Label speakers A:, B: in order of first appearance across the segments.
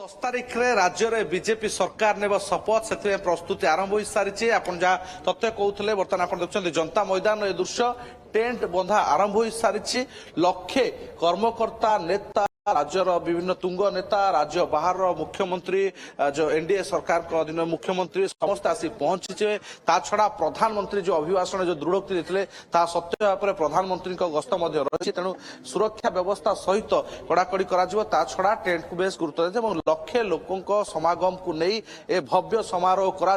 A: 10 तारिख रे राज्य रे बीजेपी सरकार नेब शपथ से प्रस्तुति आरंभ हो सारी आपन जहाँ तथ्य कहते बर्तमान आप देखते जनता मैदान ए दृश्य टेंट बंधा आरंभ हो सारी लक्षे कर्मकर्ता नेता राज्यर विभिन्न तुंग नेता राज्य बाहर मुख्यमंत्री जो एनडीए सरकार के अधीन मुख्यमंत्री समस्त आसी पहुंचे ता छड़ा प्रधानमंत्री जो अभिभाषण जो दृढ़ोक्ति देते सत्य भाव में प्रधानमंत्री गस्त रही तेणु सुरक्षा व्यवस्था सहित कड़ाकड़ी करा छड़ा टेंट को बेस गुरुत्व देते लक्षे लोकों समागम को नहीं ए भव्य समारोह करा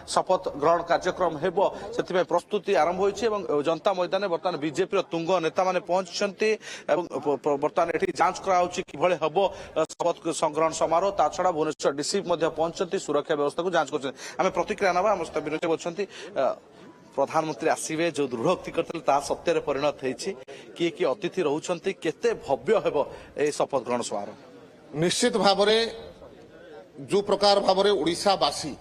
A: शपथ ग्रहण कार्यक्रम हेब से प्रस्तुति आरंभ हो जनता मैदान बर्तमान बीजेपी तुंग नेता मैंने पहुंची बर्तमान एठी जांच करा किभଳି हबो शपथ ग्रहण समारोह ता छड़ा भुवनेश्वर डीसी पहुंचती सुरक्षा व्यवस्था को जांच कर आम प्रतिक्रिया ना आम सहित विरोध अच्छी प्रधानमंत्री आसवे जो दृढ़ोक्ति करते सत्य परिणत होती किए किए अतिथि रोचे केते भव्य हेब ए शपथ ग्रहण समारोह
B: निश्चित भाव जो प्रकार भाव ओडिशावासी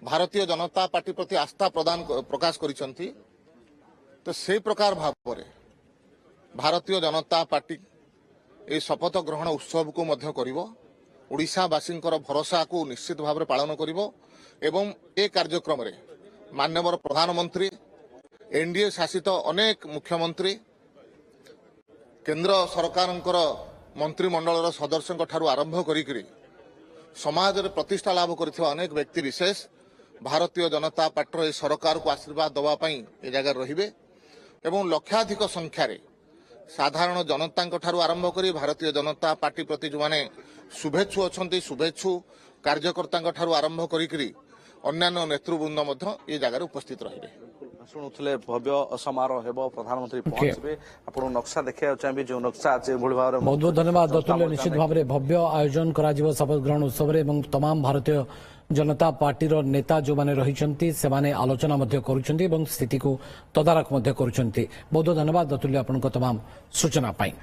B: भारतीय जनता पार्टी प्रति आस्था प्रकाश करिसंती तो से प्रकार भाव भारतीय जनता पार्टी ए शपथ ग्रहण उत्सव को मध्य करिवो ओडिशावासी भरोसा को निश्चित भाव पालन करिवो एवं ए कार्यक्रम रे माननीय प्रधानमंत्री एनडीए शासित अनेक मुख्यमंत्री केंद्र सरकार मंत्रिमंडल सदस्य ठारू आरंभ करी समाज रे प्रतिष्ठा लाभ करथिबा अनेक व्यक्ति विशेष भारतीय जनता पार्टी सरकार को आशीर्वाद दवापाई ए जगह रहिबे एवं लक्षाधिक संख्यार साधारण जनता ठारू आरंभ करी भारतीय जनता पार्टी प्रति जो माने शुभेच्छु अच्छा शुभेच्छु कार्यकर्ता ठारू आरंभ करी अन्यान्य नेतृवृंद ये जगह उपस्थित रहिबे
A: शुणुले भव्य समारोह हेब प्रधानमंत्री पहुंचे आपन नक्शा देखा चाहिए जो नक्शा आज भाव
C: बहुत बहुत धन्यवाद दतुल्य निश्चित भाव में भव्य आयोजन करा शपथ ग्रहण उत्सव में तमाम भारतीय जनता पार्टी नेता जो माने रही से माने आलोचना कर स्थिति को तदारख बहुत बहुत धन्यवाद दतुल्य आपन तमाम सूचना पाई।